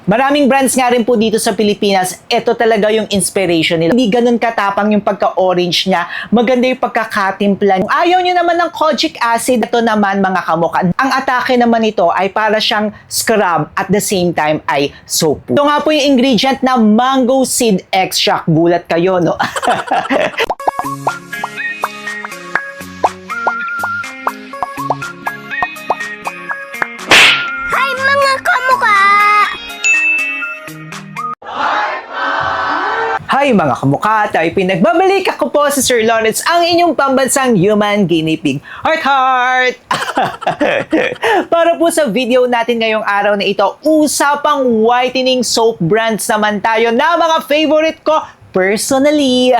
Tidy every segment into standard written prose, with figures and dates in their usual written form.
Maraming brands nga rin po dito sa Pilipinas, ito talaga yung inspiration nila. Hindi ganun katapang yung pagka-orange niya, maganda yung pagkakatimpla. Kung ayaw nyo naman ng kojic acid, ito naman mga kamukha. Ang atake naman ito ay para siyang scrub at the same time ay soap. Ito nga po yung ingredient na mango seed extract. Gulat kayo, no? Hi mga kamukha! Hi mga kamukha, tayo pinagbabalik. Ako po si Sir Lawrence, ang inyong pambansang human guinea pig. Heart, heart! Para po sa video natin ngayong araw na ito, usapang whitening soap brands naman tayo na mga favorite ko personally.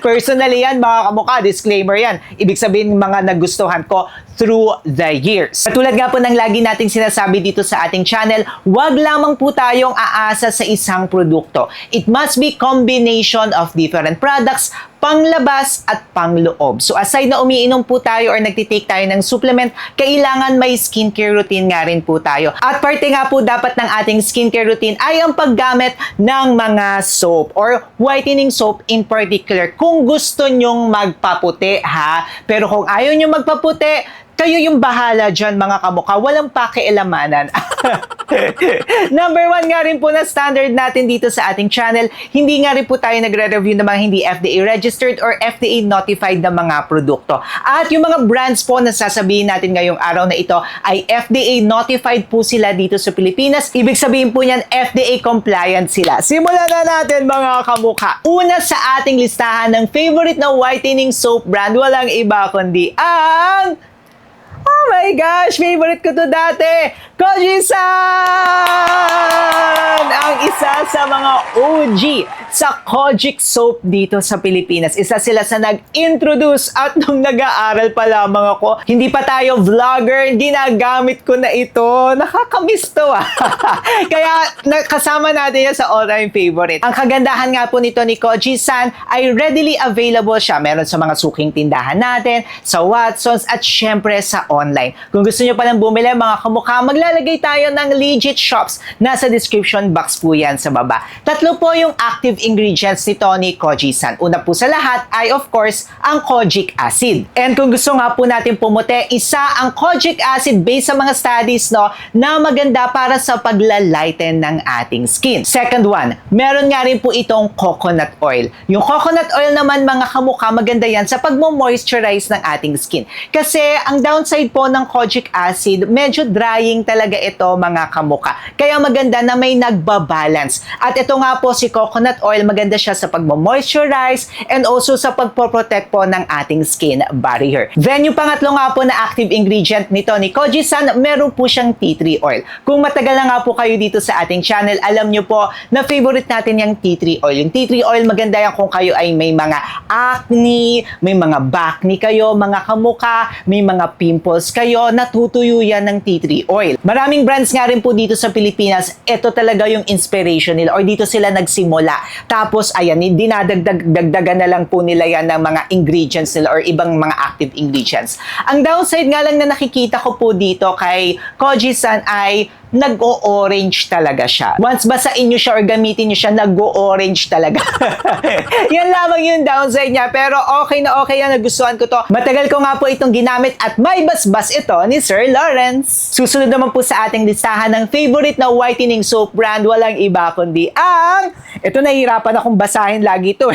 Personally yan mga kamukha, disclaimer yan. Ibig sabihin mga nagustuhan ko through the years. Katulad nga po ng lagi nating sinasabi dito sa ating channel, wag lamang po tayong aasa sa isang produkto. It must be combination of different products, panglabas at pangloob. So aside na umiinom po tayo or nagtitake tayo ng supplement, kailangan may skincare routine nga rin po tayo. At parte nga po dapat ng ating skincare routine ay ang paggamit ng mga soap or whitening soap in particular. Kung gusto nyong magpaputi ha, pero kung ayaw nyong magpaputi, kayo yung bahala dyan mga kamukha, walang pakialamanan. Number 1 nga rin po na standard natin dito sa ating channel, hindi nga rin po tayo nagre-review ng mga hindi FDA registered or FDA notified na mga produkto. At yung mga brands po na sasabihin natin ngayong araw na ito ay FDA notified po sila dito sa Pilipinas. Ibig sabihin po niyan FDA compliant sila. Simulan na natin mga kamukha. Una sa ating listahan ng favorite na whitening soap brand, walang iba kundi ang... Oh my gosh! Favorite ko to dati! Kojisan! Ang isa sa mga OG sa kojic soap dito sa Pilipinas. Isa sila sa nag-introduce at nung nag-aaral pa lamang ako, hindi pa tayo vlogger, ginagamit ko na ito. Nakakamiss to ah. Kaya kasama natin yan sa all-time favorite. Ang kagandahan nga po nito ni Kojisan ay readily available siya. Meron sa mga suking tindahan natin, sa Watsons at syempre sa online. Kung gusto nyo palang bumili mga kamukha, maglalagay tayo ng legit shops. Nasa description box po yan sa baba. 3 po yung active ingredients nito ni Kojisan. Una po sa lahat ay of course ang kojic acid. And kung gusto nga po natin pumuti, isa ang kojic acid based sa mga studies no, na maganda para sa paglalighten ng ating skin. Second one, meron nga rin po itong coconut oil. Yung coconut oil naman mga kamukha, maganda yan sa pagmo-moisturize ng ating skin. Kasi ang downside po ng kojic acid, medyo drying talaga ito mga kamukha. Kaya maganda na may nagbabalance. At ito nga po si coconut oil, maganda siya sa pagmo-moisturize and also sa pagpo-protect po ng ating skin barrier. Then yung pangatlo nga po na active ingredient nito ni Kojisan, meron po siyang tea tree oil. Kung matagal na nga po kayo dito sa ating channel, alam nyo po na favorite natin yung tea tree oil. Yung tea tree oil, maganda yan kung kayo ay may mga acne, may mga bakni kayo, mga kamukha, may mga pimples kayo, natutuyo yan ng tea tree oil. Maraming brands nga rin po dito sa Pilipinas, ito talaga yung inspiration nila or dito sila nagsimula. Tapos, ayan, dinadagdagan na lang po nila yan ng mga ingredients nila or ibang mga active ingredients. Ang downside nga lang na nakikita ko po dito kay Kojisan ay nag-o-orange talaga siya. Once basain nyo siya or gamitin nyo siya, nag-o-orange talaga. Yan lamang yung downside niya. Pero okay na okay yan, nagustuhan ko to. Matagal ko nga po itong ginamit at may basbas ito ni Sir Lawrence. Susunod naman po sa ating listahan ng favorite na whitening soap brand, walang iba kundi ang... Ito nahihirapan akong basahin lagi ito.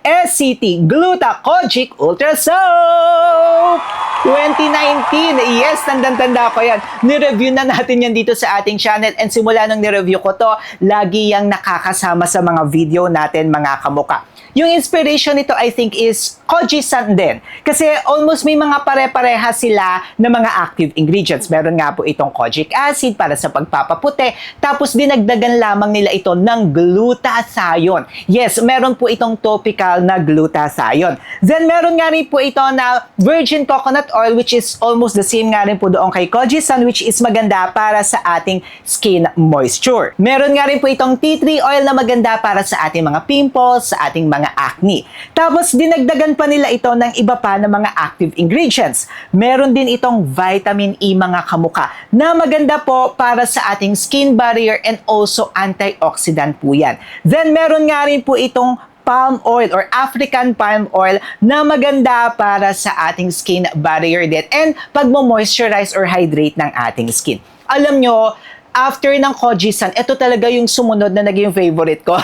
SCT Gluta Kojic Ultra Soap 2019. Yes, tandang-tanda ko yan. Ni-review na natin yan dito sa ating channel and simula nung ni-review ko to, lagi yang nakakasama sa mga video natin mga kamukha. Yung inspiration nito I think is Kojisan din. Kasi almost may mga pare-pareha sila na mga active ingredients. Meron nga po itong kojic acid para sa pagpapaputi. Tapos dinagdagan lamang nila ito ng glutathione. Yes, meron po itong topical na glutathione. Then meron nga rin po ito na virgin coconut oil which is almost the same nga rin po doon kay Kojisan which is maganda para sa sa ating skin moisture. Meron nga rin po itong tea tree oil na maganda para sa ating mga pimples, sa ating mga acne. Tapos dinagdagan pa nila ito ng iba pa na mga active ingredients. Meron din itong vitamin E mga kamuka na maganda po para sa ating skin barrier and also antioxidant po yan. Then meron nga rin po itong palm oil or African palm oil na maganda para sa ating skin barrier din and pagmo-moisturize or hydrate ng ating skin. Alam nyo, after ng Kojisan, ito talaga yung sumunod na naging favorite ko.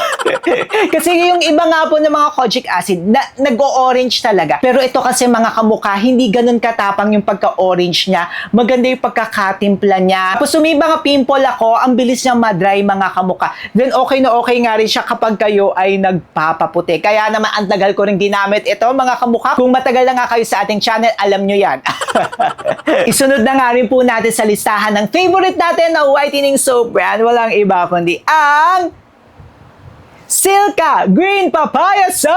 Kasi yung iba nga po ng mga kojic acid, nag-o-orange talaga. Pero ito kasi mga kamukha, hindi ganun katapang yung pagka-orange niya. Maganda yung pagkakatimpla niya. Tapos may mga pimple ako, ang bilis niyang madry mga kamukha. Then okay na okay nga rin siya kapag kayo ay nagpapaputi. Kaya naman ang tagal ko rin ginamit ito mga kamukha. Kung matagal na nga kayo sa ating channel, alam nyo yan. Isunod na nga rin po natin sa listahan ng favorite natin na whitening soap brand. Walang iba kundi ang Silka Green Papaya Soap!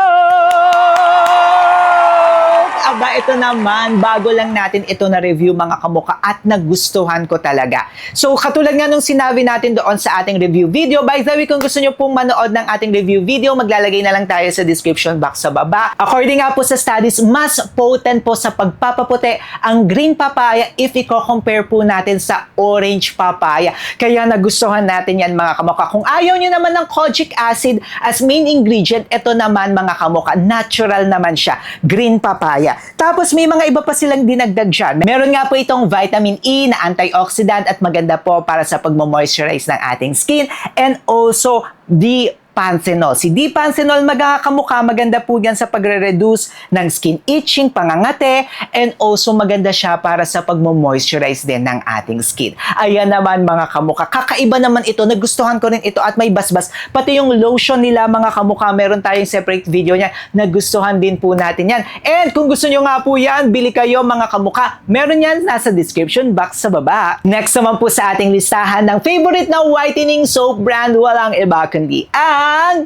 Aba, ito naman, bago lang natin ito na review mga kamuka at nagustuhan ko talaga. So, katulad nga nung sinabi natin doon sa ating review video, by the way, kung gusto nyo pong manood ng ating review video, maglalagay na lang tayo sa description box sa baba. According nga po sa studies, mas potent po sa pagpapaputi ang green papaya if i-compare po natin sa orange papaya. Kaya nagustuhan natin yan mga kamuka. Kung ayaw nyo naman ng kojic acid as main ingredient, ito naman mga kamuka, natural naman siya, green papaya. Tapos may mga iba pa silang dinagdag dyan. Meron nga po itong vitamin E na antioxidant at maganda po para sa pagmo-moisturize ng ating skin and also D-panthenol. Si D-panthenol magkakamukha, maganda po yan sa pagre-reduce ng skin itching, pangangate, and also maganda siya para sa pagmo-moisturize din ng ating skin. Ayan naman mga kamukha, kakaiba naman ito, nagustuhan ko rin ito at may basbas. Pati yung lotion nila mga kamukha, meron tayong separate video niya, nagustuhan din po natin yan. And kung gusto nyo nga po yan, bili kayo mga kamukha, meron yan nasa description box sa baba. Next naman po sa ating listahan ng favorite na whitening soap brand, walang iba kundi ang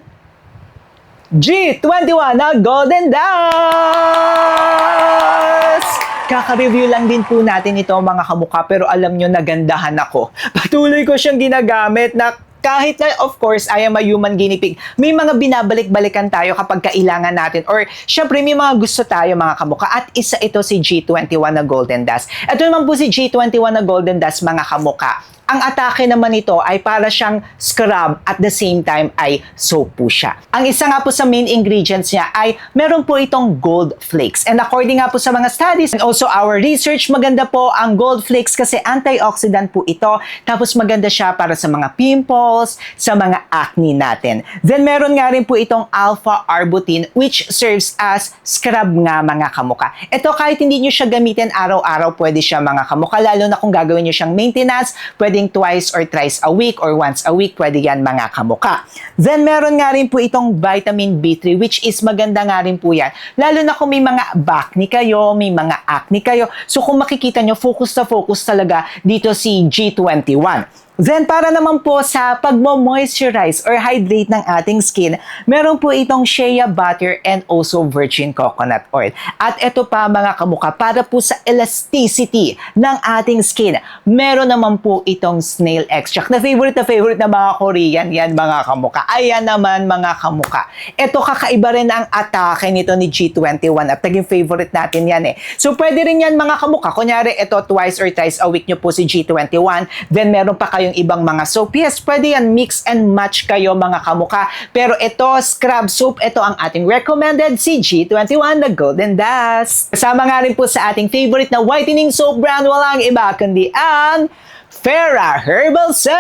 G21 na Golden Dust! Kaka-review lang din po natin ito mga kamukha pero alam nyo nagandahan ako. Patuloy ko siyang ginagamit na kahit na, of course, I am a human guinea pig, may mga binabalik-balikan tayo kapag kailangan natin or syempre may mga gusto tayo mga kamukha at isa ito si G21 na Golden Dust. Ito naman po si G21 na Golden Dust mga kamukha. Ang atake naman nito ay para siyang scrub at the same time ay soap po siya. Ang isa nga po sa main ingredients niya ay meron po itong gold flakes. And according nga po sa mga studies and also our research, maganda po ang gold flakes kasi antioxidant po ito. Tapos maganda siya para sa mga pimples, sa mga acne natin. Then meron nga rin po itong alpha-arbutin which serves as scrub nga mga kamuka. Ito kahit hindi nyo siya gamitin araw-araw, pwede siya mga kamuka. Lalo na kung gagawin nyo siyang maintenance, pwedeng twice or thrice a week or once a week, pwede yan mga kamuka. Then meron nga rin po itong vitamin B3 which is maganda nga rin po yan. Lalo na kung may mga acne kayo, may mga acne kayo. So kung makikita nyo, focus na focus talaga dito si G21. Then, para naman po sa pagmo-moisturize or hydrate ng ating skin, meron po itong shea butter and also virgin coconut oil. At ito pa mga kamuka, para po sa elasticity ng ating skin, meron naman po itong snail extract. Na favorite na mga Korean, yan mga kamuka. Ayan naman mga kamuka. Ito kakaiba rin ang atake nito ni G21 at naging favorite natin yan eh. So, pwede rin yan mga kamuka. Kunyari, ito twice or thrice a week nyo po si G21. Then, meron pa kayo yung ibang mga soap. Yes, pwede yan mix and match kayo mga kamuka. Pero ito, scrub soap, ito ang ating recommended si G21 na Golden Dust. Kasama nga rin po sa ating favorite na whitening soap brand, walang iba kundi ang Farah Herbal Soap!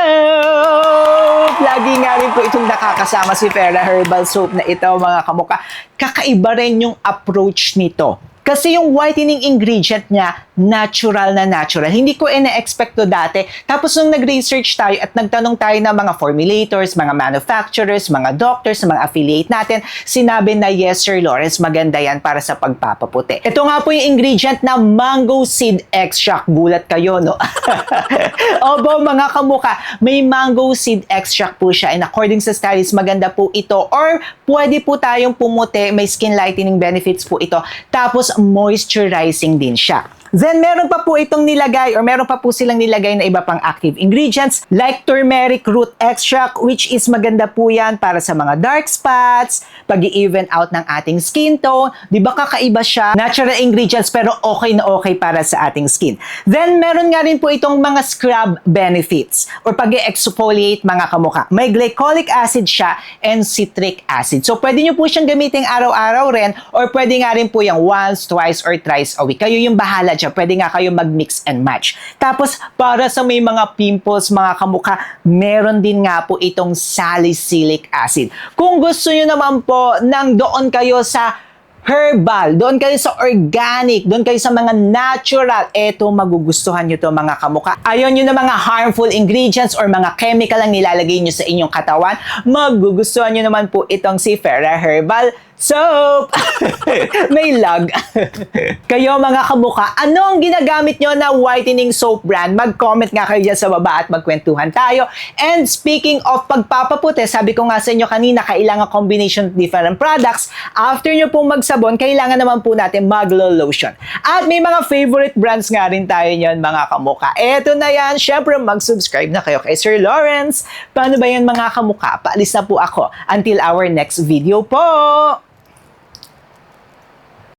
Lagi nga rin po itong nakakasama si Farah Herbal Soap na ito mga kamuka. Kakaiba rin yung approach nito. Kasi yung whitening ingredient niya, natural na natural. Hindi ko ina-expect to dati. Tapos nung nag-research tayo at nagtanong tayo ng mga formulators, mga manufacturers, mga doctors, mga affiliate natin, sinabi na yes, Sir Lawrence, maganda yan para sa pagpapaputi. Ito nga po yung ingredient na mango seed extract. Gulat kayo, no? Obo, mga kamuka, may mango seed extract po siya. And according sa studies, maganda po ito. Or pwede po tayong pumuti, may skin lightening benefits po ito. Tapos moisturizing din siya. Then, meron pa po itong nilagay or meron pa po silang nilagay na iba pang active ingredients like turmeric root extract, which is maganda po yan para sa mga dark spots, pag-i-even out ng ating skin tone. Di ba kakaiba siya? Natural ingredients pero okay na okay para sa ating skin. Then, meron nga rin po itong mga scrub benefits or pag-exfoliate mga kamukha. May glycolic acid siya and citric acid. So, pwede nyo po siyang gamitin araw-araw rin or pwede nga rin po yung once, twice, or thrice a week. Kayo yung bahala dyan. Pwede nga kayo mag-mix and match. Tapos, para sa may mga pimples, mga kamukha, meron din nga po itong salicylic acid. Kung gusto nyo naman po nang doon kayo sa herbal, doon kayo sa organic, doon kayo sa mga natural, eto magugustuhan nyo to mga kamukha. Ayaw nyo na mga harmful ingredients or mga chemical ang nilalagay nyo sa inyong katawan, magugustuhan nyo naman po itong si Ferra Herbal Soap! May lag. Kayo mga kamukha, anong ginagamit nyo na whitening soap brand? Mag-comment nga kayo dyan sa baba at magkwentuhan tayo. And speaking of pagpapaputi, sabi ko nga sa inyo kanina, kailangan combination of different products. After nyo pong magsabon, kailangan naman po natin maglo-lotion. At may mga favorite brands nga rin tayo nyon mga kamukha. Eto na yan, syempre mag-subscribe na kayo kay Sir Lawrence. Paano ba yan mga kamukha? Paalis na po ako until our next video po!